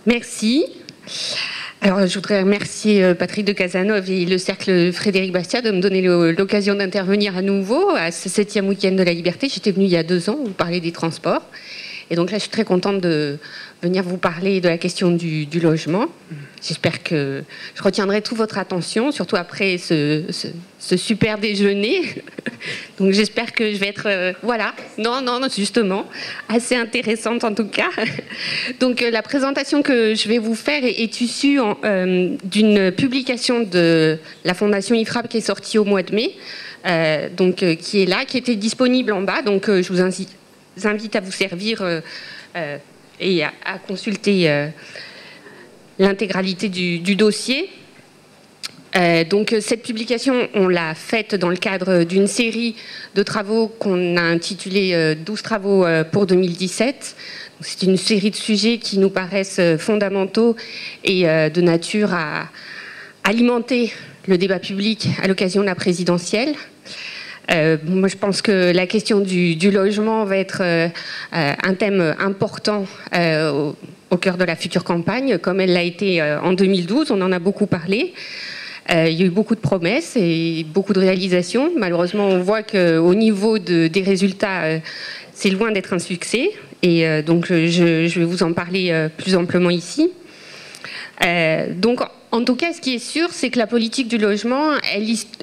Merci. Alors, je voudrais remercier Patrick de Cazenove et le Cercle Frédéric Bastiat de me donner l'occasion d'intervenir à nouveau à ce 7e week-end de la liberté. J'étais venue il y a 2 ans, vous parlez des transports. Et donc là, je suis très contente de venir vous parler de la question du logement. J'espère que je retiendrai toute votre attention, surtout après ce super déjeuner. Donc j'espère que je vais être, voilà, non, justement, assez intéressante en tout cas. Donc la présentation que je vais vous faire est issue d'une publication de la Fondation IFRAP qui est sortie au mois de mai, qui est là, qui était disponible en bas. Donc je vous invite à vous servir et à consulter l'intégralité du dossier. Donc cette publication, on l'a faite dans le cadre d'une série de travaux qu'on a intitulé 12 travaux pour 2017. C'est une série de sujets qui nous paraissent fondamentaux et de nature à alimenter le débat public à l'occasion de la présidentielle. Moi, je pense que la question du logement va être un thème important au cœur de la future campagne, comme elle l'a été en 2012. On en a beaucoup parlé. Il y a eu beaucoup de promesses et beaucoup de réalisations. Malheureusement, on voit qu'au niveau des résultats, c'est loin d'être un succès. Et donc, je vais vous en parler plus amplement ici. Donc, en tout cas, ce qui est sûr, c'est que la politique du logement,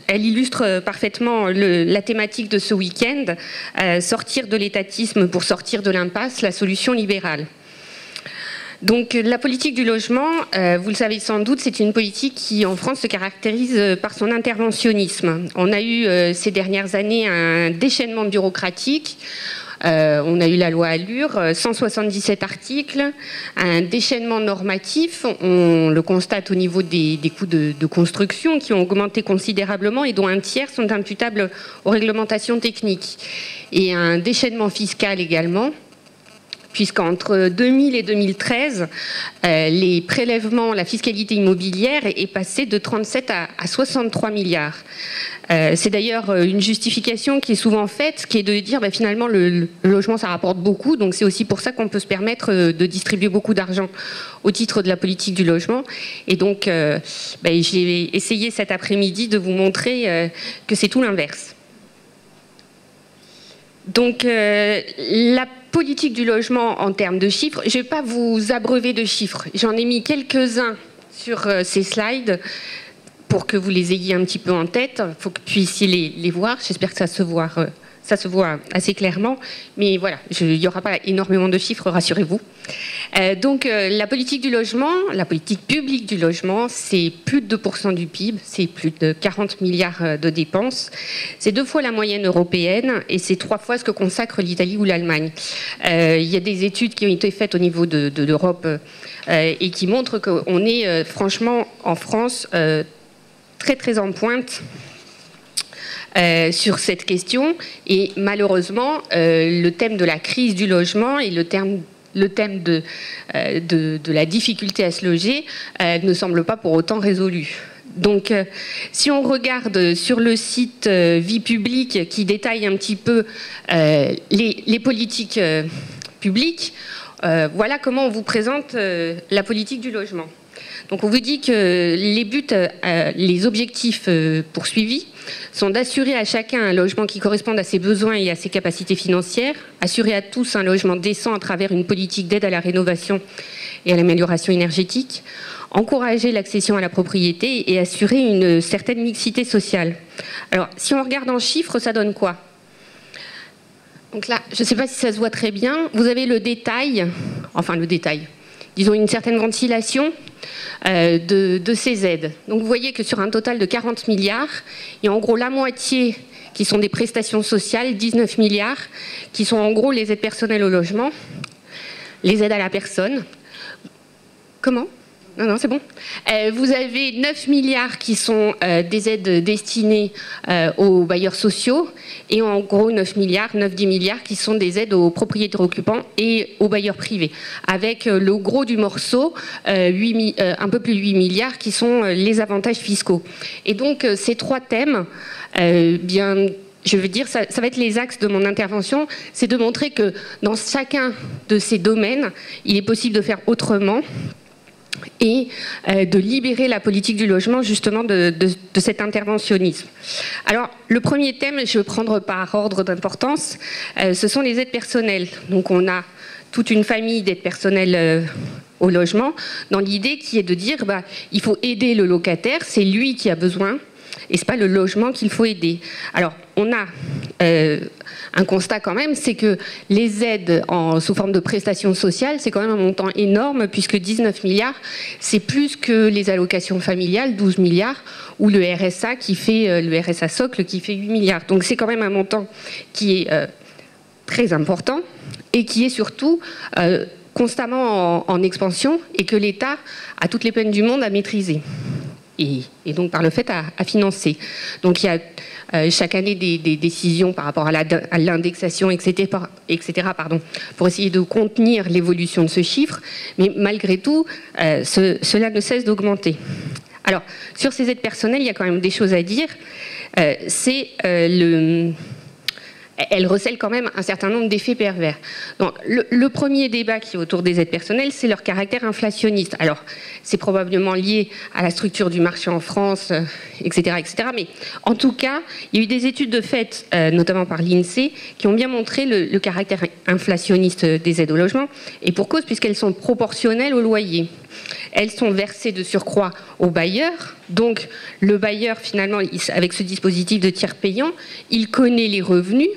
elle illustre parfaitement la thématique de ce week-end, sortir de l'étatisme pour sortir de l'impasse, la solution libérale. Donc la politique du logement, vous le savez sans doute, c'est une politique qui en France se caractérise par son interventionnisme. On a eu ces dernières années un déchaînement bureaucratique. On a eu la loi Allure, 177 articles, un déchaînement normatif, on le constate au niveau des coûts de construction qui ont augmenté considérablement et dont un tiers sont imputables aux réglementations techniques. Et un déchaînement fiscal également, puisqu'entre 2000 et 2013, les prélèvements, la fiscalité immobilière est passée de 37 à 63 milliards. C'est d'ailleurs une justification qui est souvent faite, qui est de dire finalement le logement ça rapporte beaucoup, donc c'est aussi pour ça qu'on peut se permettre de distribuer beaucoup d'argent au titre de la politique du logement. Et donc j'ai essayé cet après-midi de vous montrer que c'est tout l'inverse. Donc la politique du logement en termes de chiffres, je ne vais pas vous abreuver de chiffres, j'en ai mis quelques-uns sur ces slides pour que vous les ayez un petit peu en tête. Il faut que vous puissiez les voir, j'espère que ça se voit assez clairement, mais voilà, il n'y aura pas énormément de chiffres, rassurez-vous. Donc la politique du logement, la politique publique du logement, c'est plus de 2% du PIB, c'est plus de 40 milliards de dépenses, c'est 2 fois la moyenne européenne et c'est 3 fois ce que consacre l'Italie ou l'Allemagne. Il y a des études qui ont été faites au niveau de l'Europe et qui montrent qu'on est franchement en France très très en pointe sur cette question, et malheureusement le thème de la crise du logement et le thème de la difficulté à se loger ne semble pas pour autant résolu. Donc si on regarde sur le site Vie publique qui détaille un petit peu les politiques publiques, voilà comment on vous présente la politique du logement. Donc on vous dit que les buts, les objectifs poursuivis sont d'assurer à chacun un logement qui corresponde à ses besoins et à ses capacités financières, assurer à tous un logement décent à travers une politique d'aide à la rénovation et à l'amélioration énergétique, encourager l'accession à la propriété et assurer une certaine mixité sociale. Alors si on regarde en chiffres, ça donne quoi ? Donc là, je ne sais pas si ça se voit très bien, vous avez le détail, disons une certaine ventilation de ces aides. Donc vous voyez que sur un total de 40 milliards, il y a en gros la moitié qui sont des prestations sociales, 19 milliards, qui sont en gros les aides personnelles au logement, les aides à la personne. Comment ? Non, c'est bon. Vous avez 9 milliards qui sont des aides destinées aux bailleurs sociaux et en gros 9-10 milliards qui sont des aides aux propriétaires occupants et aux bailleurs privés. Avec le gros du morceau, un peu plus de 8 milliards qui sont les avantages fiscaux. Et donc ces 3 thèmes, je veux dire, ça va être les axes de mon intervention, c'est de montrer que dans chacun de ces domaines, il est possible de faire autrement. et de libérer la politique du logement justement de cet interventionnisme. Alors le premier thème, je vais prendre par ordre d'importance, ce sont les aides personnelles. Donc on a toute une famille d'aides personnelles au logement, dans l'idée qui est de dire il faut aider le locataire, c'est lui qui a besoin, et c'est pas le logement qu'il faut aider. Alors on a un constat quand même, c'est que les aides sous forme de prestations sociales, c'est quand même un montant énorme, puisque 19 milliards, c'est plus que les allocations familiales, 12 milliards, ou le RSA qui fait le RSA socle qui fait 8 milliards. Donc c'est quand même un montant qui est très important et qui est surtout constamment en expansion et que l'État a toutes les peines du monde à maîtriser. Et donc par le fait à financer. Donc il y a chaque année des décisions par rapport à l'indexation, etc., pour essayer de contenir l'évolution de ce chiffre, mais malgré tout, cela ne cesse d'augmenter. Alors, sur ces aides personnelles, il y a quand même des choses à dire. Elle recèle quand même un certain nombre d'effets pervers. Donc, le premier débat qui est autour des aides personnelles, c'est leur caractère inflationniste. Alors, c'est probablement lié à la structure du marché en France, etc., etc. Mais en tout cas, il y a eu des études de fait, notamment par l'INSEE, qui ont bien montré le caractère inflationniste des aides au logement, et pour cause, puisqu'elles sont proportionnelles au loyer. Elles sont versées de surcroît au bailleur. Donc, le bailleur, finalement, avec ce dispositif de tiers payant, il connaît les revenus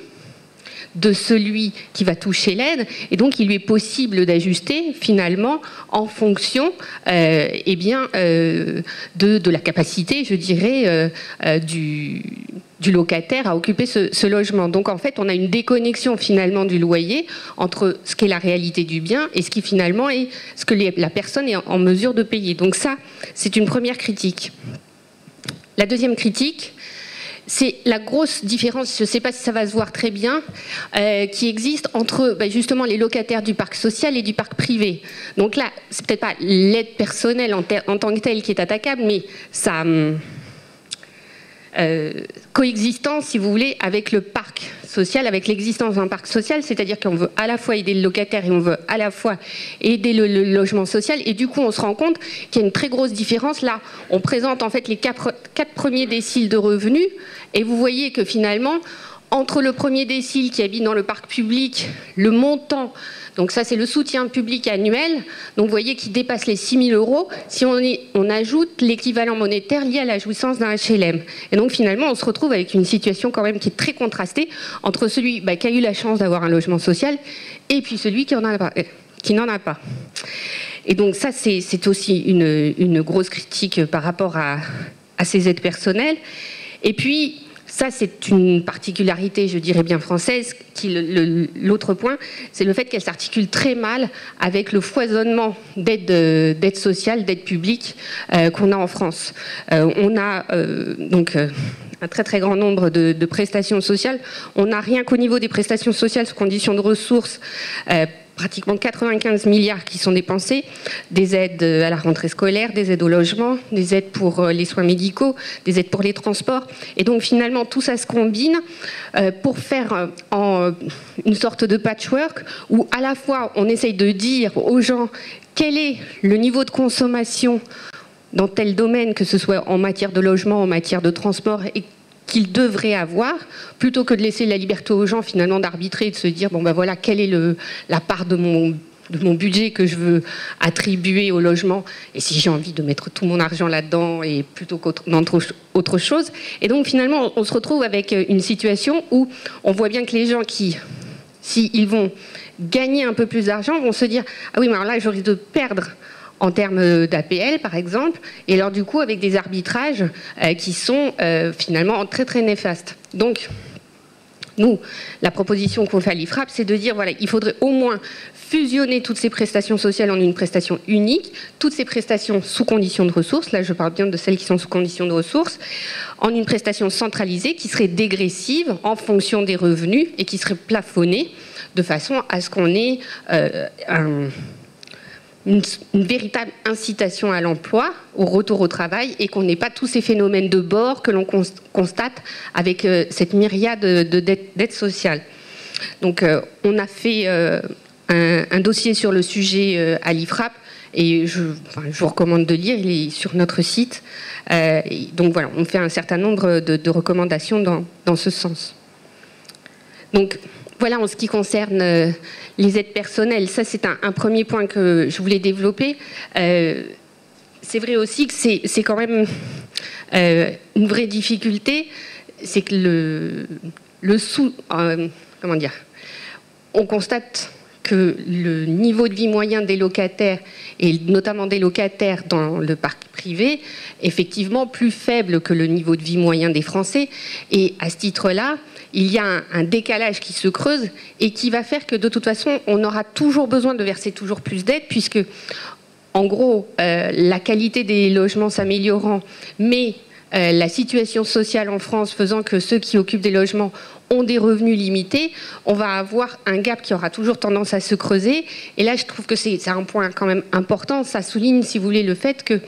de celui qui va toucher l'aide, et donc il lui est possible d'ajuster finalement en fonction de la capacité, je dirais, du locataire à occuper ce logement. Donc en fait, on a une déconnexion finalement du loyer entre ce qu'est la réalité du bien et ce qui finalement est ce que la personne est en mesure de payer. Donc ça, c'est une première critique. La deuxième critique, c'est la grosse différence, je ne sais pas si ça va se voir très bien, qui existe entre justement les locataires du parc social et du parc privé. Donc là, c'est peut-être pas l'aide personnelle en tant que telle qui est attaquable, mais ça coexistence, si vous voulez, avec le parc social, avec l'existence d'un parc social, c'est-à-dire qu'on veut à la fois aider le locataire et on veut à la fois aider le logement social, et du coup on se rend compte qu'il y a une très grosse différence. Là, on présente en fait les quatre premiers déciles de revenus, et vous voyez que finalement, entre le premier décile qui habite dans le parc public, le montant, donc ça c'est le soutien public annuel, donc vous voyez qu'il dépasse les 6 000 €, si on ajoute l'équivalent monétaire lié à la jouissance d'un HLM. Et donc finalement on se retrouve avec une situation quand même qui est très contrastée entre celui qui a eu la chance d'avoir un logement social et puis celui qui n'en a pas. Et donc ça c'est aussi une grosse critique par rapport à ces aides personnelles. Et puis ça, c'est une particularité, je dirais bien française. L'autre point, c'est le fait qu'elle s'articule très mal avec le foisonnement d'aides sociales, d'aides publiques qu'on a en France. On a donc un très très grand nombre de prestations sociales. On n'a rien qu'au niveau des prestations sociales sous conditions de ressources, pratiquement 95 milliards qui sont dépensés, des aides à la rentrée scolaire, des aides au logement, des aides pour les soins médicaux, des aides pour les transports. Et donc finalement tout ça se combine pour faire une sorte de patchwork où à la fois on essaye de dire aux gens quel est le niveau de consommation dans tel domaine, que ce soit en matière de logement, en matière de transport, et qu'ils devraient avoir, plutôt que de laisser la liberté aux gens finalement d'arbitrer et de se dire voilà, quelle est la part de mon budget que je veux attribuer au logement, et si j'ai envie de mettre tout mon argent là-dedans et plutôt qu'autre chose. Et donc finalement on se retrouve avec une situation où on voit bien que les gens s'ils vont gagner un peu plus d'argent, vont se dire ah oui mais alors là je risque de perdre en termes d'APL par exemple, et alors du coup avec des arbitrages qui sont finalement très très néfastes. Donc nous, la proposition qu'on fait à l'IFRAP, c'est de dire voilà, il faudrait au moins fusionner toutes ces prestations sociales en une prestation unique, toutes ces prestations sous conditions de ressources, là je parle bien de celles qui sont sous conditions de ressources, en une prestation centralisée qui serait dégressive en fonction des revenus et qui serait plafonnée de façon à ce qu'on ait une véritable incitation à l'emploi, au retour au travail, et qu'on n'ait pas tous ces phénomènes de bord que l'on constate avec cette myriade d'aides sociales. Donc on a fait un dossier sur le sujet à l'IFRAP Et je vous recommande de lire, il est sur notre site. Donc voilà, on fait un certain nombre de recommandations dans ce sens. Donc voilà, en ce qui concerne les aides personnelles, ça c'est un premier point que je voulais développer. C'est vrai aussi que c'est quand même une vraie difficulté, c'est que comment dire, on constate que le niveau de vie moyen des locataires, et notamment des locataires dans le parc privé, est effectivement plus faible que le niveau de vie moyen des Français. Et à ce titre-là, il y a un décalage qui se creuse et qui va faire que de toute façon, on aura toujours besoin de verser toujours plus d'aides, puisque, en gros, la qualité des logements s'améliorant, mais la situation sociale en France faisant que ceux qui occupent des logements ont des revenus limités, on va avoir un gap qui aura toujours tendance à se creuser. Et là, je trouve que c'est un point quand même important. Ça souligne, si vous voulez, le fait que,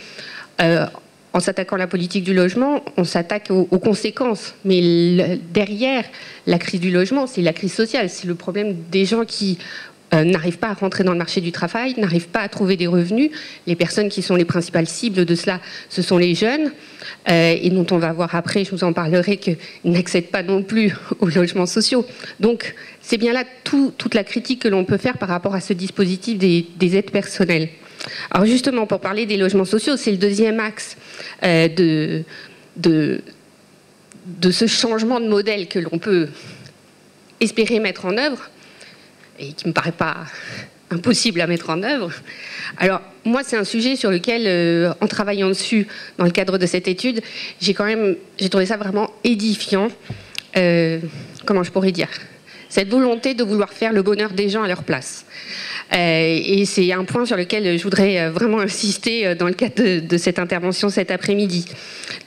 en s'attaquant à la politique du logement, on s'attaque aux conséquences. Mais derrière la crise du logement, c'est la crise sociale. C'est le problème des gens qui n'arrivent pas à rentrer dans le marché du travail, n'arrivent pas à trouver des revenus. Les personnes qui sont les principales cibles de cela, ce sont les jeunes, et dont on va voir après, je vous en parlerai, qu'ils n'accèdent pas non plus aux logements sociaux. Donc c'est bien là toute la critique que l'on peut faire par rapport à ce dispositif des aides personnelles. Alors justement, pour parler des logements sociaux, c'est le deuxième axe de ce changement de modèle que l'on peut espérer mettre en œuvre, et qui ne me paraît pas impossible à mettre en œuvre. Alors, moi, c'est un sujet sur lequel, en travaillant dessus, dans le cadre de cette étude, j'ai trouvé ça vraiment édifiant. Comment je pourrais dire ? Cette volonté de vouloir faire le bonheur des gens à leur place. Et c'est un point sur lequel je voudrais vraiment insister dans le cadre de cette intervention cet après-midi.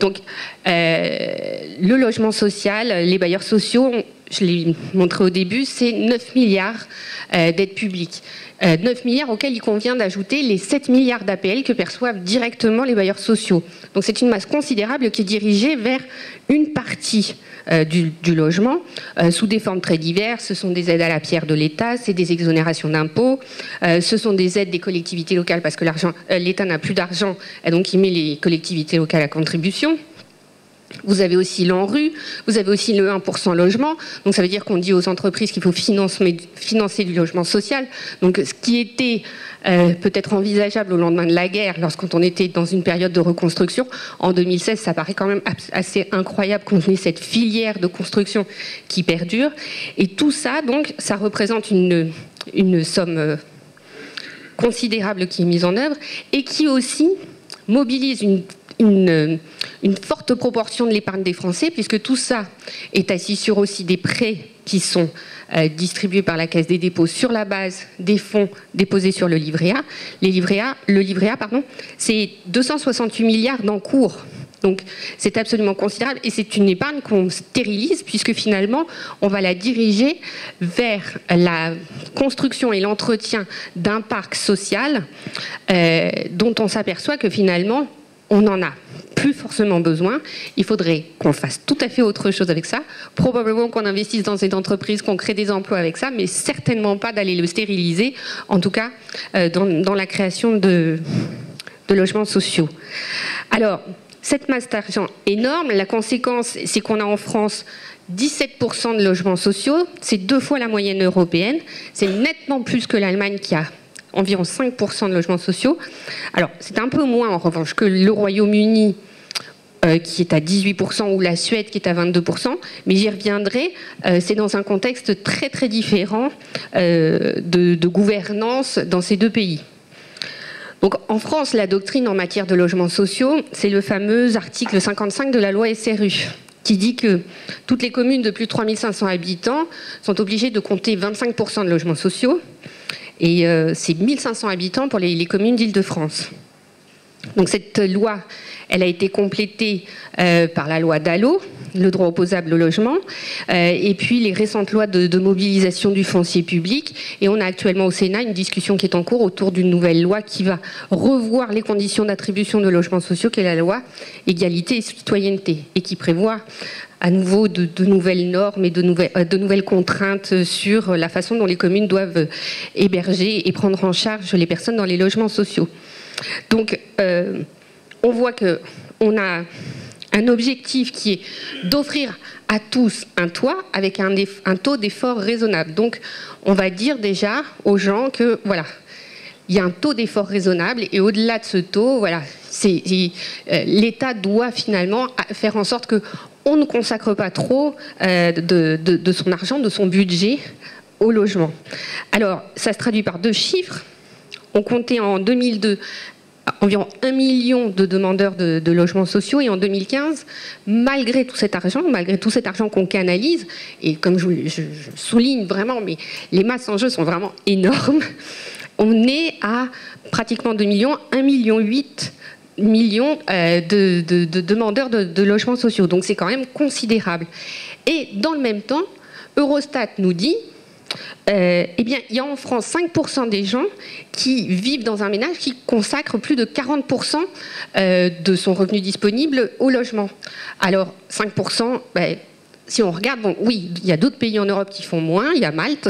Donc, le logement social, les bailleurs sociaux, je l'ai montré au début, c'est 9 milliards d'aides publiques. 9 milliards auxquels il convient d'ajouter les 7 milliards d'APL que perçoivent directement les bailleurs sociaux. Donc c'est une masse considérable qui est dirigée vers une partie du logement, sous des formes très diverses. Ce sont des aides à la pierre de l'État, c'est des exonérations d'impôts, ce sont des aides des collectivités locales parce que l'État n'a plus d'argent, et donc il met les collectivités locales à contribution. Vous avez aussi l'ANRU, vous avez aussi le 1% logement. Donc ça veut dire qu'on dit aux entreprises qu'il faut financer du logement social. Donc ce qui était peut-être envisageable au lendemain de la guerre, lorsqu'on était dans une période de reconstruction, en 2016, ça paraît quand même assez incroyable qu'on ait cette filière de construction qui perdure. Et tout ça, donc, ça représente une somme considérable qui est mise en œuvre et qui aussi mobilise une forte proportion de l'épargne des Français, puisque tout ça est assis sur aussi des prêts qui sont distribués par la Caisse des dépôts sur la base des fonds déposés sur le livret A. Le livret A, c'est 268 milliards d'encours. Donc c'est absolument considérable et c'est une épargne qu'on stérilise puisque finalement on va la diriger vers la construction et l'entretien d'un parc social dont on s'aperçoit que finalement on n'en a plus forcément besoin. Il faudrait qu'on fasse tout à fait autre chose avec ça. Probablement qu'on investisse dans cette entreprise, qu'on crée des emplois avec ça, mais certainement pas d'aller le stériliser, en tout cas dans la création de logements sociaux. Alors, cette masse d'argent énorme, la conséquence, c'est qu'on a en France 17% de logements sociaux, c'est 2 fois la moyenne européenne, c'est nettement plus que l'Allemagne qui a environ 5% de logements sociaux. Alors, c'est un peu moins en revanche que le Royaume-Uni qui est à 18% ou la Suède qui est à 22%, mais j'y reviendrai, c'est dans un contexte très très différent de gouvernance dans ces deux pays. Donc en France, la doctrine en matière de logements sociaux, c'est le fameux article 55 de la loi SRU, qui dit que toutes les communes de plus de 3500 habitants sont obligées de compter 25% de logements sociaux, et c'est 1500 habitants pour les communes d'Île-de-France. Donc cette loi, elle a été complétée par la loi Dallot, le droit opposable au logement, et puis les récentes lois de mobilisation du foncier public. Et on a actuellement au Sénat une discussion qui est en cours autour d'une nouvelle loi qui va revoir les conditions d'attribution de logements sociaux, qui est la loi Égalité et Citoyenneté, et qui prévoit à nouveau de nouvelles normes et de nouvelles contraintes sur la façon dont les communes doivent héberger et prendre en charge les personnes dans les logements sociaux. Donc, on voit qu'on a un objectif qui est d'offrir à tous un toit avec un taux d'effort raisonnable. Donc, on va dire déjà aux gens que, voilà, il y a un taux d'effort raisonnable et au-delà de ce taux, voilà, l'État doit finalement faire en sorte qu'on ne consacre pas trop de son argent, de son budget au logement. Alors, ça se traduit par 2 chiffres. On comptait en 2002 environ 1 million de demandeurs de logements sociaux, et en 2015, malgré tout cet argent qu'on canalise, et comme je souligne vraiment, mais les masses en jeu sont vraiment énormes, on est à pratiquement 2 millions, 1,8 million de demandeurs de logements sociaux. Donc c'est quand même considérable. Et dans le même temps, Eurostat nous dit eh bien, il y a en France 5% des gens qui vivent dans un ménage qui consacre plus de 40% de son revenu disponible au logement. Alors, 5%, si on regarde, bon, oui, il y a d'autres pays en Europe qui font moins, il y a Malte,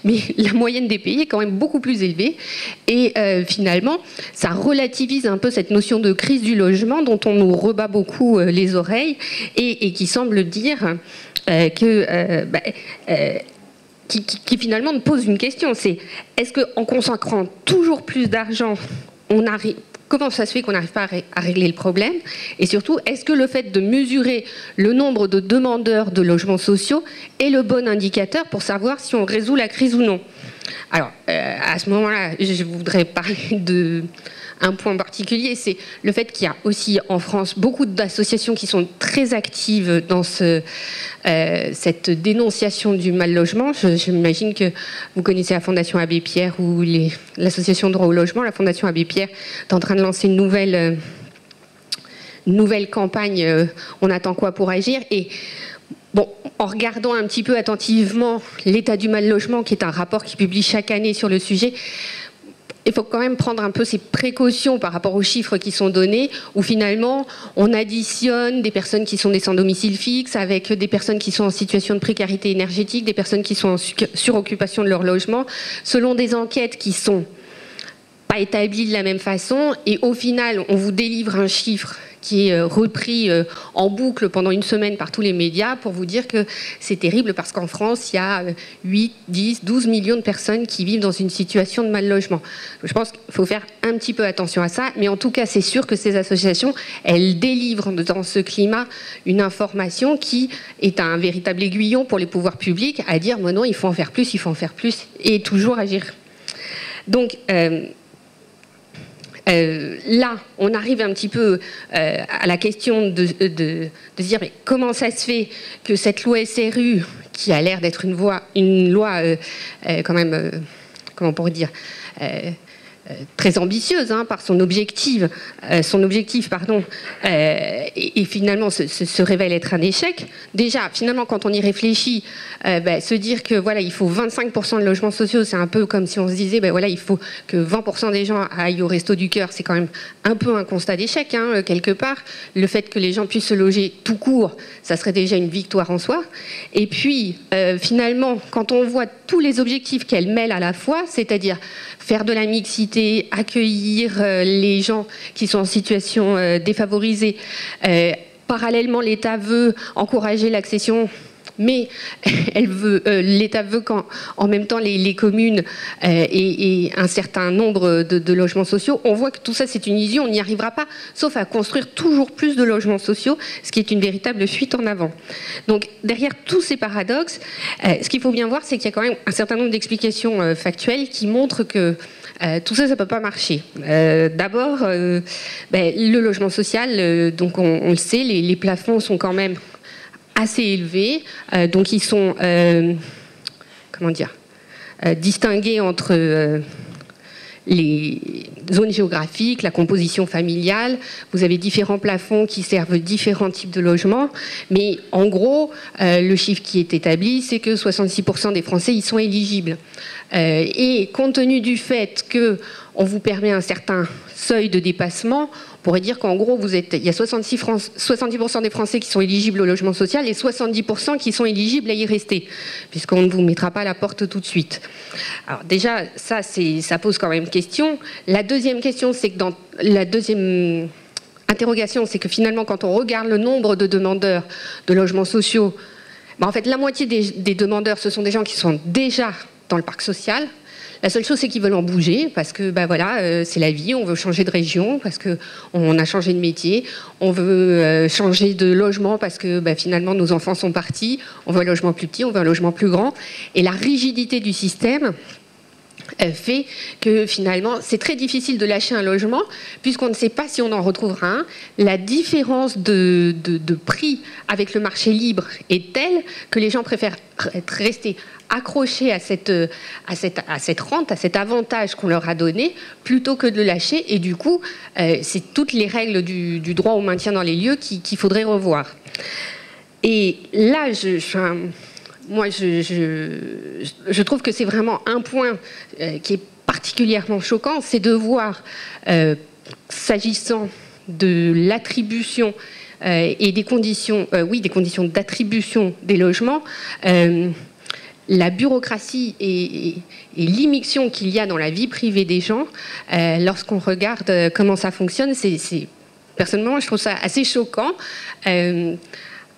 mais la moyenne des pays est quand même beaucoup plus élevée. Et finalement, ça relativise un peu cette notion de crise du logement dont on nous rebat beaucoup les oreilles et qui semble dire qui finalement me pose une question, c'est est-ce qu'en consacrant toujours plus d'argent, comment ça se fait qu'on n'arrive pas à régler le problème? Et surtout, est-ce que le fait de mesurer le nombre de demandeurs de logements sociaux est le bon indicateur pour savoir si on résout la crise ou non? Alors, à ce moment-là, je voudrais parler d'un point particulier, c'est le fait qu'il y a aussi en France beaucoup d'associations qui sont très actives dans cette dénonciation du mal-logement. J'imagine que vous connaissez la Fondation Abbé Pierre ou l'association Droit au logement. La Fondation Abbé Pierre est en train de lancer une nouvelle campagne « On attend quoi pour agir ?» Et bon, en regardant un petit peu attentivement l'état du mal-logement, qui est un rapport qui publie chaque année sur le sujet, il faut quand même prendre un peu ces précautions par rapport aux chiffres qui sont donnés, où finalement on additionne des personnes qui sont des sans domicile fixe avec des personnes qui sont en situation de précarité énergétique, des personnes qui sont en suroccupation de leur logement, selon des enquêtes qui sont pas établies de la même façon, et au final on vous délivre un chiffre qui est repris en boucle pendant une semaine par tous les médias pour vous dire que c'est terrible parce qu'en France, il y a 8, 10, 12 millions de personnes qui vivent dans une situation de mal-logement. Je pense qu'il faut faire un petit peu attention à ça, mais en tout cas, c'est sûr que ces associations, elles délivrent dans ce climat une information qui est un véritable aiguillon pour les pouvoirs publics à dire, non, il faut en faire plus, et toujours agir. Donc, là, on arrive un petit peu à la question de se dire mais comment ça se fait que cette loi SRU, qui a l'air d'être une loi quand même, comment on pourrait dire, très ambitieuse par son objectif, et finalement se révèle être un échec. Déjà, finalement, quand on y réfléchit, se dire que voilà, il faut 25% de logements sociaux, c'est un peu comme si on se disait, voilà, il faut que 20% des gens aillent au Resto du Cœur. C'est quand même un peu un constat d'échec, quelque part. Le fait que les gens puissent se loger tout court, ça serait déjà une victoire en soi. Et puis, finalement, quand on voit tous les objectifs qu'elle mêle à la fois, c'est-à-dire faire de la mixité, accueillir les gens qui sont en situation défavorisée. Parallèlement, l'État veut encourager l'accession, mais l'État veut qu'en même temps les communes aient un certain nombre de logements sociaux. On voit que tout ça, c'est une illusion, on n'y arrivera pas, sauf à construire toujours plus de logements sociaux, ce qui est une véritable fuite en avant. Donc, derrière tous ces paradoxes, ce qu'il faut bien voir, c'est qu'il y a quand même un certain nombre d'explications factuelles qui montrent que tout ça, ça ne peut pas marcher. D'abord, le logement social, donc on le sait, les plafonds sont quand même assez élevés, donc ils sont, comment dire, distingués entre les zones géographiques, la composition familiale. Vous avez différents plafonds qui servent différents types de logements. Mais en gros, le chiffre qui est établi, c'est que 66% des Français y sont éligibles. Et compte tenu du fait qu'on vous permet un certain seuil de dépassement, on pourrait dire qu'en gros, il y a 70% des Français qui sont éligibles au logement social et 70% qui sont éligibles à y rester, puisqu'on ne vous mettra pas à la porte tout de suite. Alors déjà, ça pose quand même question. La deuxième question, c'est que la deuxième interrogation, c'est que finalement, quand on regarde le nombre de demandeurs de logements sociaux, en fait, la moitié des demandeurs, ce sont des gens qui sont déjà dans le parc social. La seule chose, c'est qu'ils veulent en bouger parce que c'est la vie, on veut changer de région parce qu'on a changé de métier, on veut changer de logement parce que finalement nos enfants sont partis, on veut un logement plus petit, on veut un logement plus grand. Et la rigidité du système fait que finalement c'est très difficile de lâcher un logement puisqu'on ne sait pas si on en retrouvera un. La différence de prix avec le marché libre est telle que les gens préfèrent rester accrochés à cette rente, à cet avantage qu'on leur a donné, plutôt que de le lâcher. Et du coup, c'est toutes les règles du droit au maintien dans les lieux qu'il faudrait revoir. Et là, moi, je trouve que c'est vraiment un point qui est particulièrement choquant, c'est de voir, s'agissant de l'attribution et des conditions d'attribution des logements, la bureaucratie et l'immixtion qu'il y a dans la vie privée des gens, lorsqu'on regarde comment ça fonctionne, personnellement, je trouve ça assez choquant.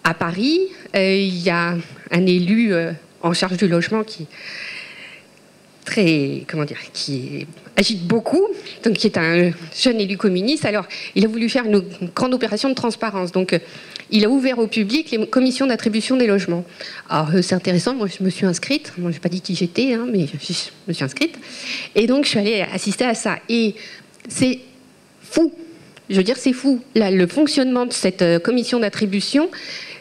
À Paris, il y a un élu en charge du logement qui agite beaucoup, donc qui est un jeune élu communiste. Alors, il a voulu faire une grande opération de transparence. Donc, il a ouvert au public les commissions d'attribution des logements. Alors, c'est intéressant, moi je me suis inscrite. Moi, je n'ai pas dit qui j'étais, mais je me suis inscrite. Et donc, je suis allée assister à ça. Et c'est fou. Je veux dire, c'est fou. Là, le fonctionnement de cette commission d'attribution,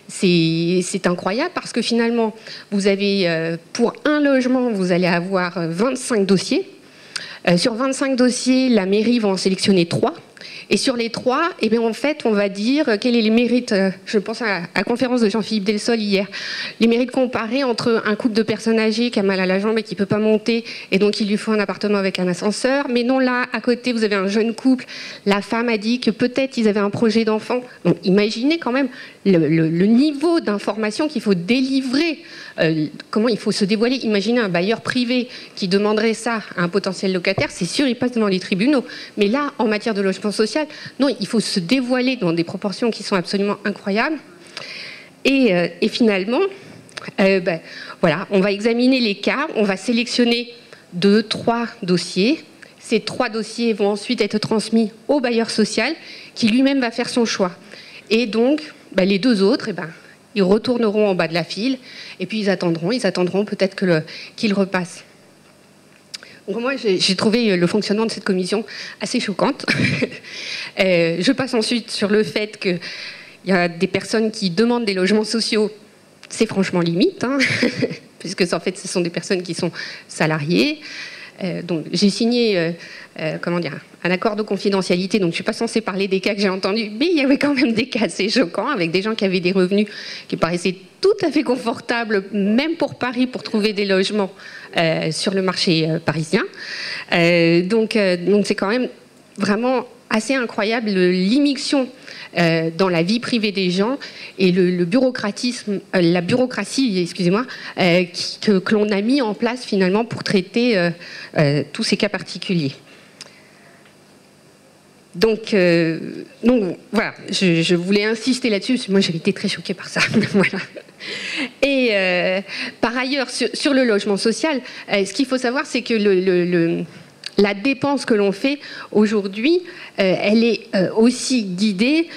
c'est incroyable parce que finalement, vous avez, pour un logement, vous allez avoir 25 dossiers. Sur 25 dossiers, la mairie va en sélectionner 3. Et sur les 3, en fait, on va dire quels sont les mérites, je pense à la conférence de Jean-Philippe Delsol hier, les mérites comparés entre un couple de personnes âgées qui a mal à la jambe et qui ne peut pas monter, et donc il lui faut un appartement avec un ascenseur. Mais non, là, à côté, vous avez un jeune couple, la femme a dit que peut-être ils avaient un projet d'enfant. Donc imaginez quand même le niveau d'information qu'il faut délivrer, comment il faut se dévoiler. Imaginez un bailleur privé qui demanderait ça à un potentiel locataire, c'est sûr, il passe devant les tribunaux. Mais là, en matière de logement social, non, il faut se dévoiler dans des proportions qui sont absolument incroyables. Et finalement, voilà, on va examiner les cas, on va sélectionner 2-3 dossiers. Ces 3 dossiers vont ensuite être transmis au bailleur social qui lui-même va faire son choix. Et donc, les 2 autres, ils retourneront en bas de la file et puis ils attendront peut-être qu'ils repassent. Donc moi, j'ai trouvé le fonctionnement de cette commission assez choquante. Je passe ensuite sur le fait qu'il y a des personnes qui demandent des logements sociaux. C'est franchement limite, puisque en fait, ce sont des personnes qui sont salariées. Donc j'ai signé un accord de confidentialité, donc je ne suis pas censée parler des cas que j'ai entendus, mais il y avait quand même des cas assez choquants avec des gens qui avaient des revenus qui paraissaient tout à fait confortables, même pour Paris, pour trouver des logements sur le marché parisien. Donc c'est quand même vraiment assez incroyable l'immixtion dans la vie privée des gens et la bureaucratie, excusez-moi, que l'on a mis en place finalement pour traiter tous ces cas particuliers. Donc voilà, je voulais insister là-dessus, parce que moi j'avais été très choquée par ça. Voilà. Et par ailleurs, sur le logement social, ce qu'il faut savoir, c'est que la dépense que l'on fait aujourd'hui, elle est aussi guidée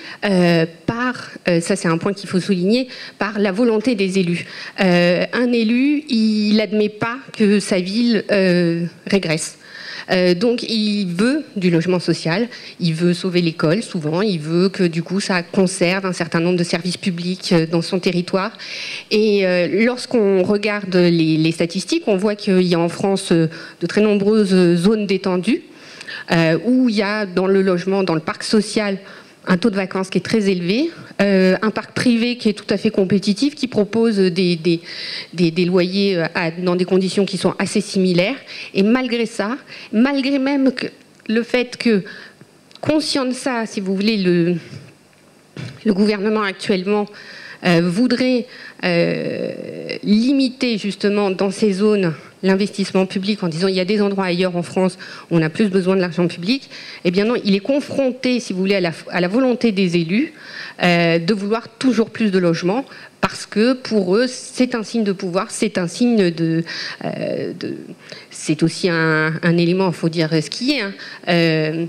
par, ça c'est un point qu'il faut souligner, par la volonté des élus. Un élu, il n'admet pas que sa ville régresse. Donc il veut du logement social, il veut sauver l'école souvent, il veut que du coup ça conserve un certain nombre de services publics dans son territoire. Et lorsqu'on regarde les statistiques, on voit qu'il y a en France de très nombreuses zones détendues. où il y a dans le logement, dans le parc social, un taux de vacances qui est très élevé, un parc privé qui est tout à fait compétitif, qui propose des loyers dans des conditions qui sont assez similaires. Et malgré ça, malgré même le fait que, conscient de ça, si vous voulez, le gouvernement actuellement voudrait limiter justement dans ces zones l'investissement public en disant il y a des endroits ailleurs en France où on a plus besoin de l'argent public, eh bien non, il est confronté, si vous voulez, à la volonté des élus de vouloir toujours plus de logements parce que pour eux, c'est un signe de pouvoir, c'est un signe c'est aussi un élément, il faut dire ce qui est,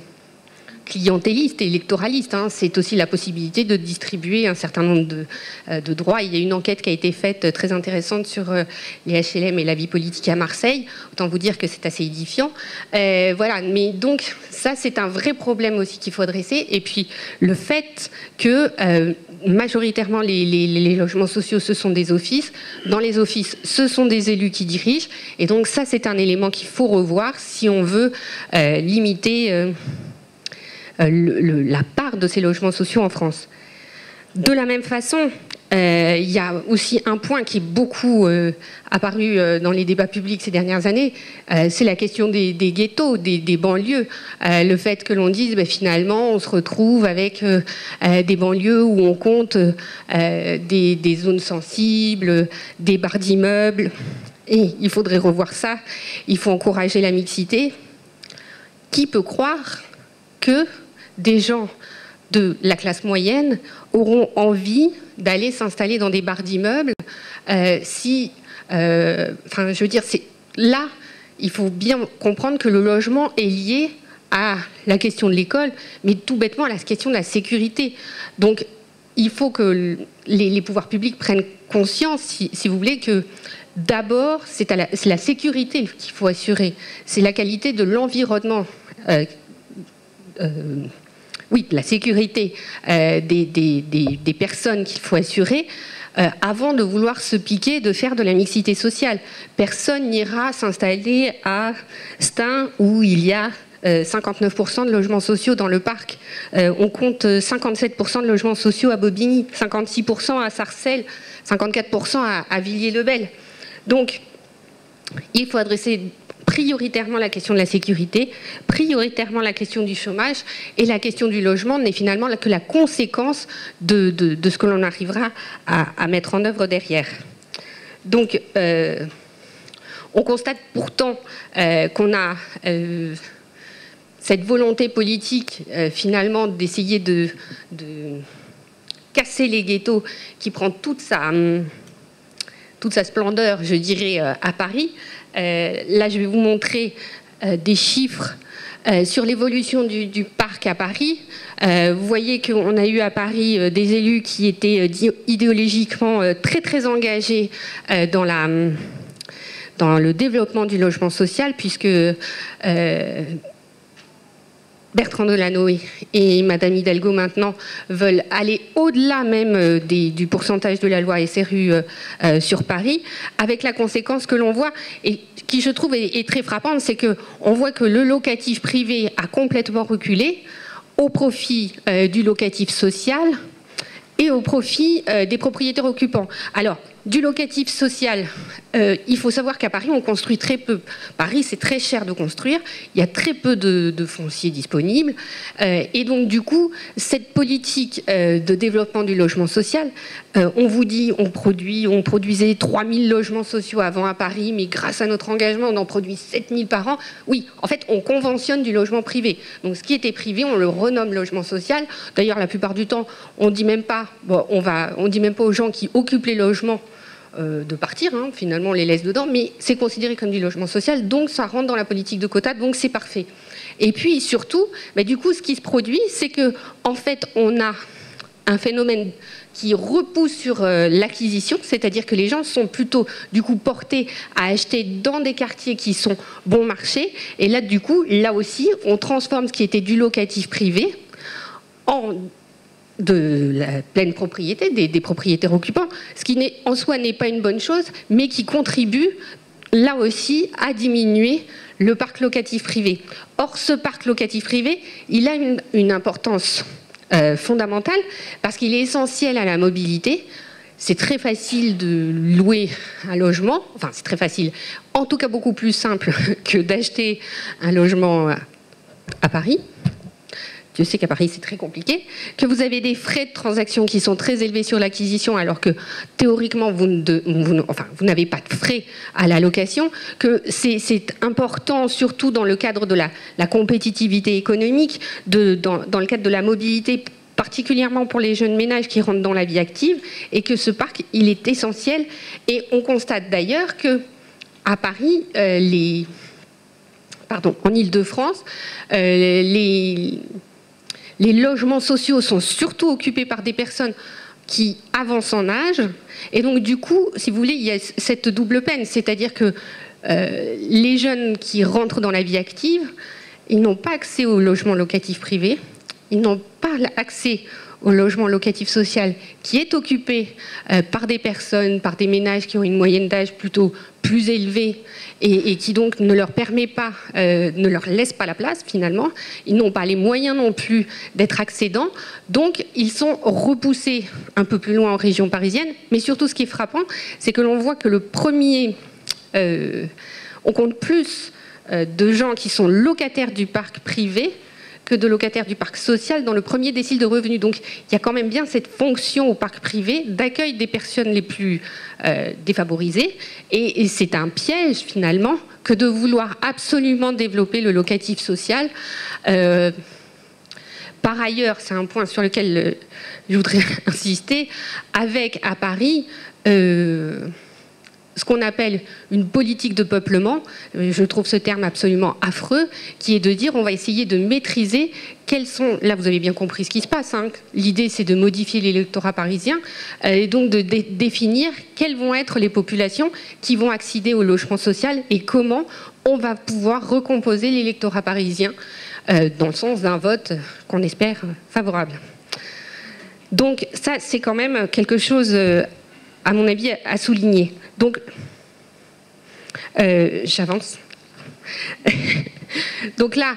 clientéliste et électoraliste. C'est aussi la possibilité de distribuer un certain nombre de droits. Il y a une enquête qui a été faite très intéressante sur les HLM et la vie politique à Marseille. Autant vous dire que c'est assez édifiant. Voilà. Mais donc, ça, c'est un vrai problème aussi qu'il faut adresser. Et puis, le fait que majoritairement, les logements sociaux, ce sont des offices. Dans les offices, ce sont des élus qui dirigent. Et donc, ça, c'est un élément qu'il faut revoir si on veut limiter la part de ces logements sociaux en France. De la même façon, il y a aussi un point qui est beaucoup apparu dans les débats publics ces dernières années, c'est la question des ghettos, des banlieues. Le fait que l'on dise, finalement, on se retrouve avec des banlieues où on compte des zones sensibles, des barres d'immeubles. Et il faudrait revoir ça. Il faut encourager la mixité. Qui peut croire que des gens de la classe moyenne auront envie d'aller s'installer dans des barres d'immeubles je veux dire, là, il faut bien comprendre que le logement est lié à la question de l'école, mais tout bêtement à la question de la sécurité. Donc, il faut que les pouvoirs publics prennent conscience, si vous voulez, que d'abord, c'est la sécurité qu'il faut assurer. C'est la qualité de l'environnement. La sécurité des personnes qu'il faut assurer avant de vouloir se piquer de faire de la mixité sociale. Personne n'ira s'installer à Stein où il y a 59% de logements sociaux dans le parc. On compte 57% de logements sociaux à Bobigny, 56% à Sarcelles, 54% à Villiers-le-Bel. Donc, il faut adresser prioritairement la question de la sécurité, prioritairement la question du chômage, et la question du logement n'est finalement que la conséquence de ce que l'on arrivera à mettre en œuvre derrière. Donc, on constate pourtant qu'on a cette volonté politique, finalement, d'essayer de casser les ghettos, qui prend toute sa splendeur, je dirais, à Paris. Là, je vais vous montrer des chiffres sur l'évolution du parc à Paris. Vous voyez qu'on a eu à Paris des élus qui étaient idéologiquement très très engagés dans le développement du logement social, puisque Bertrand Delano et Madame Hidalgo maintenant veulent aller au-delà même du pourcentage de la loi SRU sur Paris, avec la conséquence que l'on voit, et qui je trouve est très frappante, c'est qu'on voit que le locatif privé a complètement reculé au profit du locatif social et au profit des propriétaires occupants. Alors, du locatif social, il faut savoir qu'à Paris, on construit très peu. Paris, c'est très cher de construire. Il y a très peu de foncier disponible. Et donc, du coup, cette politique de développement du logement social, on vous dit, on produisait 3000 logements sociaux avant à Paris, mais grâce à notre engagement, on en produit 7000 par an. Oui, en fait, on conventionne du logement privé. Donc, ce qui était privé, on le renomme logement social. D'ailleurs, la plupart du temps, on dit même pas aux gens qui occupent les logements de partir, finalement on les laisse dedans, mais c'est considéré comme du logement social, donc ça rentre dans la politique de quota, donc c'est parfait. Et puis surtout, du coup, ce qui se produit, c'est que en fait, on a un phénomène qui repousse sur l'acquisition, c'est-à-dire que les gens sont plutôt du coup portés à acheter dans des quartiers qui sont bon marché, et là du coup, là aussi, on transforme ce qui était du locatif privé en de la pleine propriété des propriétaires occupants, ce qui en soi n'est pas une bonne chose, mais qui contribue là aussi, à diminuer le parc locatif privé. Or, ce parc locatif privé, il a une importance fondamentale parce qu'il est essentiel à la mobilité. C'est très facile de louer un logement, enfin c'est très facile, en tout cas beaucoup plus simple que d'acheter un logement à Paris. Je sais qu'à Paris c'est très compliqué, que vous avez des frais de transaction qui sont très élevés sur l'acquisition alors que théoriquement vous n'avez pas de frais à la location, que c'est important surtout dans le cadre de la compétitivité économique, dans le cadre de la mobilité, particulièrement pour les jeunes ménages qui rentrent dans la vie active, et que ce parc, il est essentiel. Et on constate d'ailleurs qu'à Paris, en Île-de-France, les logements sociaux sont surtout occupés par des personnes qui avancent en âge. Et donc, du coup, si vous voulez, il y a cette double peine. C'est-à-dire que les jeunes qui rentrent dans la vie active, ils n'ont pas accès au logement locatif privé. Ils n'ont pas accès au logement locatif social qui est occupé par des personnes, par des ménages qui ont une moyenne d'âge plutôt plus élevée et qui donc ne leur permet pas, ne leur laisse pas la place finalement. Ils n'ont pas les moyens non plus d'être accédants. Donc ils sont repoussés un peu plus loin en région parisienne. Mais surtout ce qui est frappant, c'est que l'on voit que on compte plus de gens qui sont locataires du parc privé que de locataires du parc social dans le premier décile de revenus. Donc il y a quand même bien cette fonction au parc privé d'accueil des personnes les plus défavorisées. Et c'est un piège finalement que de vouloir absolument développer le locatif social. Par ailleurs, c'est un point sur lequel je voudrais insister, avec à Paris ce qu'on appelle une politique de peuplement, je trouve ce terme absolument affreux, qui est de dire on va essayer de maîtriser quels sont... Là, vous avez bien compris ce qui se passe. Hein. L'idée, c'est de modifier l'électorat parisien et donc de définir quelles vont être les populations qui vont accéder au logement social et comment on va pouvoir recomposer l'électorat parisien dans le sens d'un vote qu'on espère favorable. Donc ça, c'est quand même quelque chose, à mon avis, à souligner. Donc, j'avance. Donc là,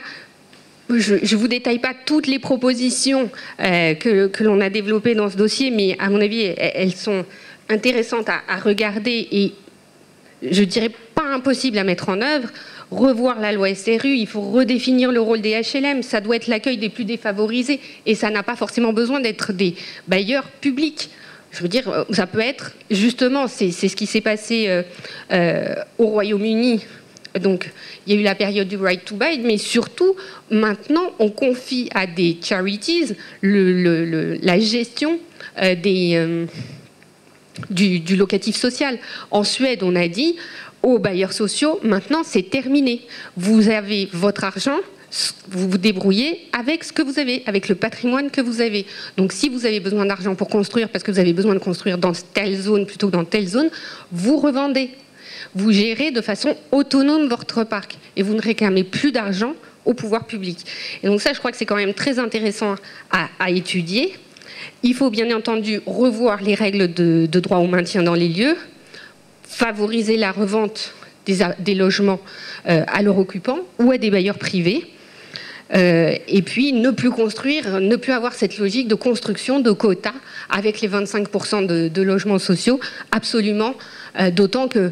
je ne vous détaille pas toutes les propositions que l'on a développées dans ce dossier, mais à mon avis, elles sont intéressantes à regarder et je dirais pas impossible à mettre en œuvre. Revoir la loi SRU, il faut redéfinir le rôle des HLM, ça doit être l'accueil des plus défavorisés et ça n'a pas forcément besoin d'être des bailleurs publics. Je veux dire, ça peut être, justement, c'est ce qui s'est passé au Royaume-Uni. Donc, il y a eu la période du right to buy, mais surtout, maintenant, on confie à des charities la gestion du locatif social. En Suède, on a dit aux bailleurs sociaux, maintenant, c'est terminé. Vous avez votre argent, vous vous débrouillez avec ce que vous avez, avec le patrimoine que vous avez. Donc si vous avez besoin d'argent pour construire, parce que vous avez besoin de construire dans telle zone plutôt que dans telle zone, vous revendez. Vous gérez de façon autonome votre parc et vous ne réclamez plus d'argent au pouvoir public. Et donc ça, je crois que c'est quand même très intéressant à étudier. Il faut bien entendu revoir les règles de droit au maintien dans les lieux, favoriser la revente des logements à leurs occupants ou à des bailleurs privés. Et puis ne plus construire, ne plus avoir cette logique de construction de quotas avec les 25% de logements sociaux, absolument, d'autant que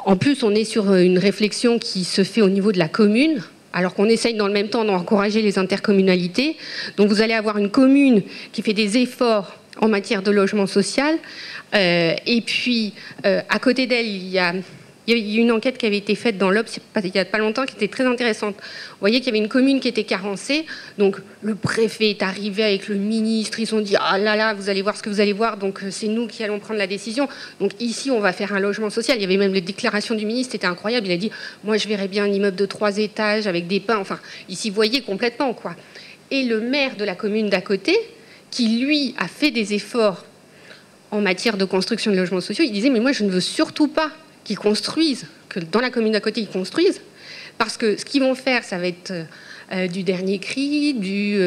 en plus on est sur une réflexion qui se fait au niveau de la commune, alors qu'on essaye dans le même temps d'encourager les intercommunalités. Donc vous allez avoir une commune qui fait des efforts en matière de logement social, et puis à côté d'elle il y a une enquête qui avait été faite dans l'Obs il n'y a pas longtemps qui était très intéressante. Vous voyez qu'il y avait une commune qui était carencée. Donc le préfet est arrivé avec le ministre. Ils ont dit « Ah là là, vous allez voir ce que vous allez voir. Donc c'est nous qui allons prendre la décision. Donc ici, on va faire un logement social. » Il y avait même les déclarations du ministre. C'était incroyable. Il a dit « Moi, je verrais bien un immeuble de 3 étages avec des pins. » Enfin, il s'y voyait complètement, quoi. Et le maire de la commune d'à côté, qui lui a fait des efforts en matière de construction de logements sociaux, il disait « Mais moi, je ne veux surtout pas qu'ils construisent, que dans la commune d'à côté, ils construisent, parce que ce qu'ils vont faire, ça va être du dernier cri, du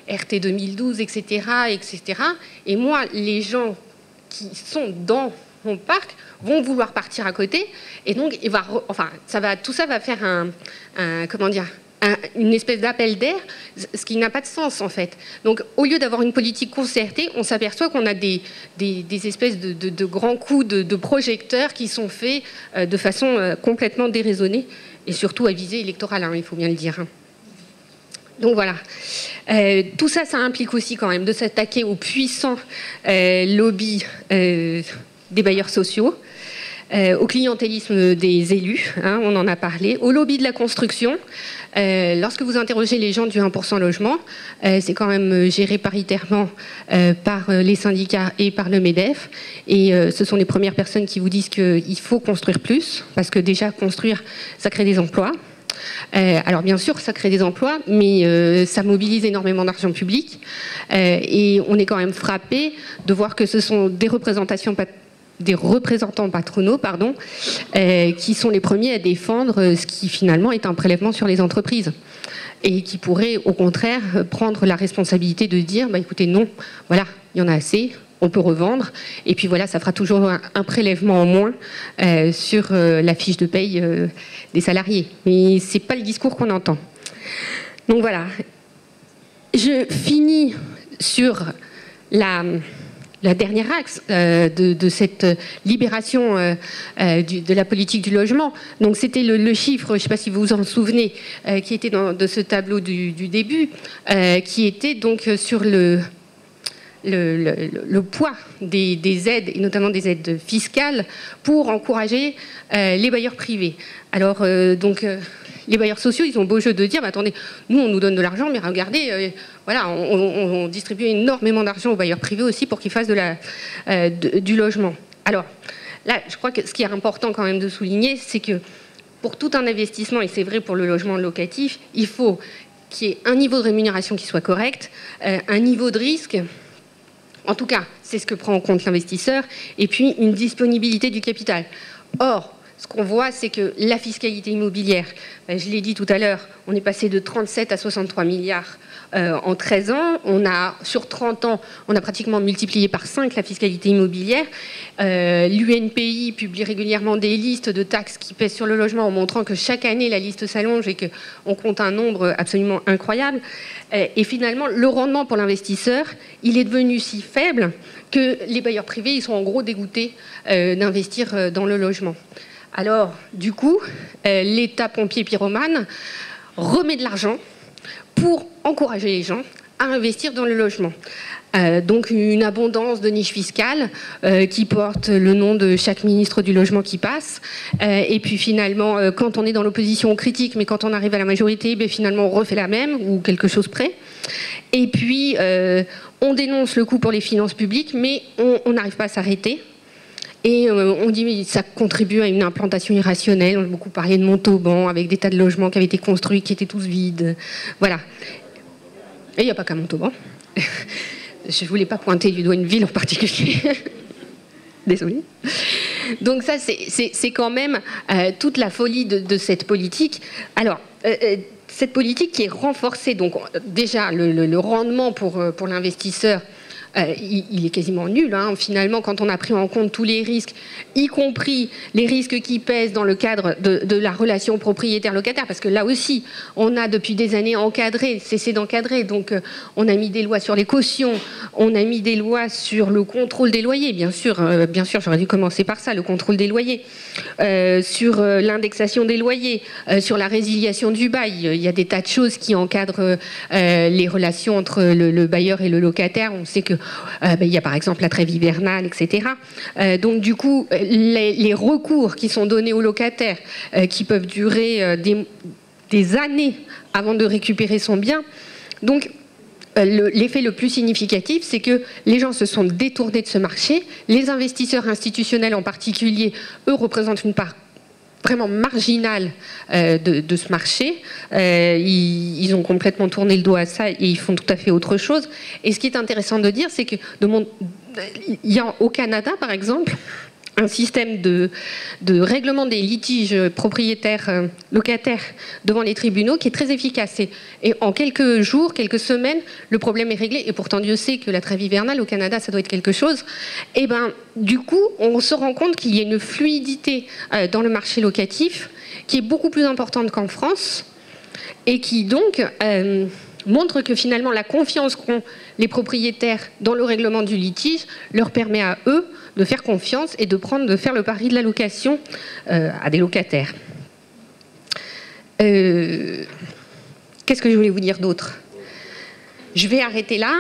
RT 2012, etc., etc. Et moi, les gens qui sont dans mon parc vont vouloir partir à côté, et donc tout ça va faire une espèce d'appel d'air, ce qui n'a pas de sens en fait. Donc au lieu d'avoir une politique concertée, on s'aperçoit qu'on a des espèces de grands coups de projecteurs qui sont faits de façon complètement déraisonnée, et surtout à visée électorale, il faut bien le dire. Donc voilà. Tout ça, ça implique aussi quand même de s'attaquer aux puissants lobbies des bailleurs sociaux, au clientélisme des élus, on en a parlé, au lobby de la construction. Lorsque vous interrogez les gens du 1% logement, c'est quand même géré paritairement par les syndicats et par le MEDEF. Et ce sont les premières personnes qui vous disent qu'il faut construire plus, parce que déjà construire, ça crée des emplois. Alors bien sûr, ça crée des emplois, mais ça mobilise énormément d'argent public. Et on est quand même frappé de voir que ce sont des représentants patronaux qui sont les premiers à défendre ce qui finalement est un prélèvement sur les entreprises et qui pourraient au contraire prendre la responsabilité de dire écoutez non, voilà, il y en a assez, on peut revendre et puis voilà, ça fera toujours un prélèvement en moins sur la fiche de paye des salariés. Mais c'est pas le discours qu'on entend. Donc voilà, je finis sur la dernière axe de cette libération de la politique du logement. Donc c'était le chiffre, je ne sais pas si vous vous en souvenez, qui était de ce tableau du début, qui était donc sur le poids des aides, et notamment des aides fiscales, pour encourager les bailleurs privés. Alors, les bailleurs sociaux, ils ont beau jeu de dire, attendez, nous, on nous donne de l'argent, mais regardez, voilà, on distribue énormément d'argent aux bailleurs privés aussi pour qu'ils fassent du logement. Alors, là, je crois que ce qui est important quand même de souligner, c'est que pour tout un investissement, et c'est vrai pour le logement locatif, il faut qu'il y ait un niveau de rémunération qui soit correct, un niveau de risque. En tout cas, c'est ce que prend en compte l'investisseur, et puis une disponibilité du capital. Or, ce qu'on voit, c'est que la fiscalité immobilière, je l'ai dit tout à l'heure, on est passé de 37 à 63 milliards en 13 ans. Sur 30 ans, on a pratiquement multiplié par 5 la fiscalité immobilière. L'UNPI publie régulièrement des listes de taxes qui pèsent sur le logement en montrant que chaque année, la liste s'allonge et qu'on compte un nombre absolument incroyable. Et finalement, le rendement pour l'investisseur, il est devenu si faible que les bailleurs privés, ils sont en gros dégoûtés d'investir dans le logement. Alors, du coup, l'État pompier pyromane remet de l'argent pour encourager les gens à investir dans le logement. Donc une abondance de niches fiscales qui porte le nom de chaque ministre du logement qui passe. Et puis finalement, quand on est dans l'opposition, on critique, mais quand on arrive à la majorité, finalement on refait la même, ou quelque chose près. Et puis on dénonce le coût pour les finances publiques, mais on n'arrive pas à s'arrêter. Et on dit que ça contribue à une implantation irrationnelle. On a beaucoup parlé de Montauban, avec des tas de logements qui avaient été construits, qui étaient tous vides. Voilà. Et il n'y a pas qu'à Montauban. Je ne voulais pas pointer du doigt une ville en particulier. Désolée. Donc ça, c'est quand même toute la folie de cette politique. Alors, cette politique qui est renforcée, donc déjà le rendement pour l'investisseur, il est quasiment nul. Finalement, quand on a pris en compte tous les risques, y compris les risques qui pèsent dans le cadre de la relation propriétaire-locataire, parce que là aussi, on a depuis des années cessé d'encadrer. Donc, on a mis des lois sur les cautions, on a mis des lois sur le contrôle des loyers, bien sûr, j'aurais dû commencer par ça, le contrôle des loyers, sur l'indexation des loyers, sur la résiliation du bail. Il y a des tas de choses qui encadrent les relations entre le bailleur et le locataire. On sait que il y a par exemple la trêve hivernale, etc. Donc du coup, les recours qui sont donnés aux locataires, qui peuvent durer des années avant de récupérer son bien. Donc l'effet le plus significatif, c'est que les gens se sont détournés de ce marché. Les investisseurs institutionnels en particulier, eux, représentent une part vraiment marginale de ce marché. Ils ont complètement tourné le dos à ça et ils font tout à fait autre chose. Et ce qui est intéressant de dire, c'est que au Canada, par exemple, un système de règlement des litiges propriétaires locataires devant les tribunaux qui est très efficace. Et en quelques jours, quelques semaines, le problème est réglé. Et pourtant, Dieu sait que la trêve hivernale au Canada, ça doit être quelque chose. Et ben, du coup, on se rend compte qu'il y a une fluidité dans le marché locatif qui est beaucoup plus importante qu'en France et qui donc montre que finalement la confiance qu'ont les propriétaires dans le règlement du litige leur permet à eux de faire confiance et de faire le pari de la location à des locataires. Qu'est-ce que je voulais vous dire d'autre ? Je vais arrêter là.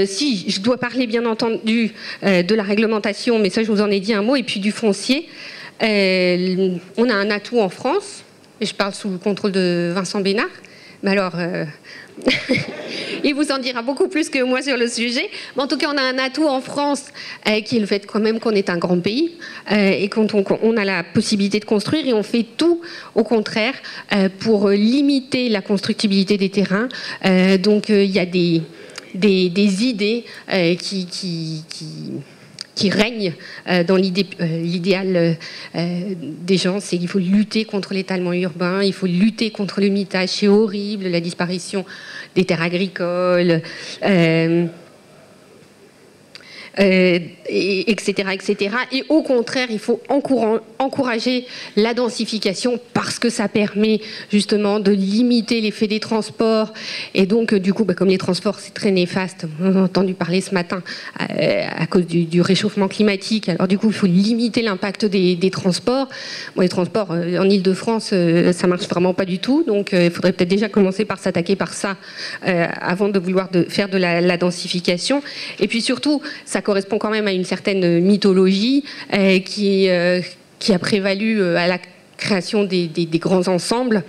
Si, je dois parler bien entendu de la réglementation, mais ça je vous en ai dit un mot, et puis du foncier. On a un atout en France, et je parle sous le contrôle de Vincent Bénard, mais alors... il vous en dira beaucoup plus que moi sur le sujet. Mais en tout cas, on a un atout en France qui est le fait quand même qu'on est un grand pays et qu'on a la possibilité de construire et on fait tout au contraire pour limiter la constructibilité des terrains. Donc il y a des idées qui règnent dans l'idéal des gens, c'est qu'il faut lutter contre l'étalement urbain, il faut lutter contre le mitage, c'est horrible, la disparition des terres agricoles, etc., etc. Et au contraire, il faut encourager la densification parce que ça permet justement de limiter l'effet des transports. Et donc, du coup, comme les transports, c'est très néfaste, on a entendu parler ce matin à cause du réchauffement climatique. Alors du coup, il faut limiter l'impact des transports. Bon, les transports en Ile-de-France, ça marche vraiment pas du tout. Donc, il faudrait peut-être déjà commencer par s'attaquer par ça avant de vouloir faire de la densification. Et puis surtout, ça correspond quand même à une certaine mythologie qui a prévalu à la création des grands ensembles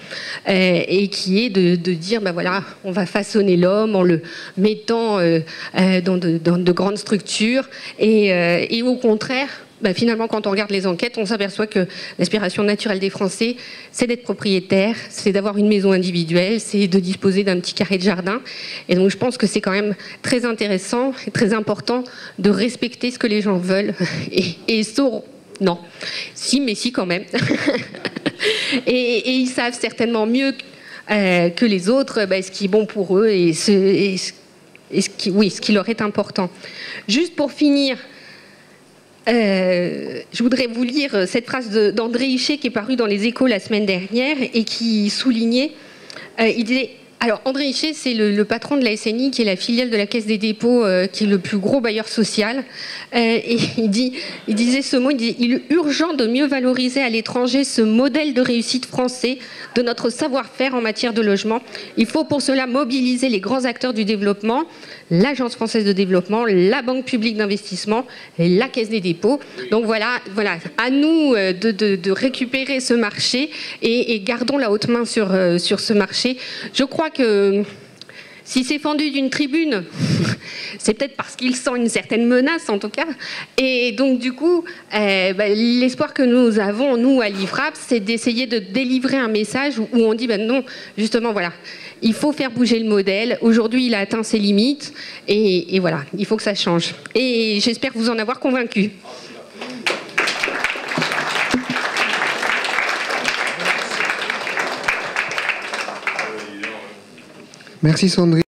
et qui est de dire ben voilà, on va façonner l'homme en le mettant dans de grandes structures et au contraire, ben finalement, quand on regarde les enquêtes, on s'aperçoit que l'aspiration naturelle des Français, c'est d'être propriétaire, c'est d'avoir une maison individuelle, c'est de disposer d'un petit carré de jardin. Et donc, je pense que c'est quand même très intéressant et très important de respecter ce que les gens veulent. Non. Si, mais si quand même. et ils savent certainement mieux que les autres ce qui est bon pour eux et ce qui leur est important. Juste pour finir, je voudrais vous lire cette phrase d'André Hichet qui est parue dans les Échos la semaine dernière et qui soulignait, il disait, alors André Hichet c'est le patron de la SNI qui est la filiale de la Caisse des dépôts qui est le plus gros bailleur social et il disait ce mot, il est urgent de mieux valoriser à l'étranger ce modèle de réussite français de notre savoir-faire en matière de logement. Il faut pour cela mobiliser les grands acteurs du développement, l'Agence française de développement, la Banque publique d'investissement et la Caisse des dépôts. Donc voilà, à nous de récupérer ce marché et gardons la haute main sur ce marché. Je crois que si c'est fendu d'une tribune, c'est peut-être parce qu'il sent une certaine menace en tout cas. Et donc du coup, l'espoir que nous avons, nous, à l'IFRAP, c'est d'essayer de délivrer un message où on dit non, justement, voilà, il faut faire bouger le modèle. Aujourd'hui, il a atteint ses limites et voilà, il faut que ça change. Et j'espère vous en avoir convaincu. Merci Sandrine.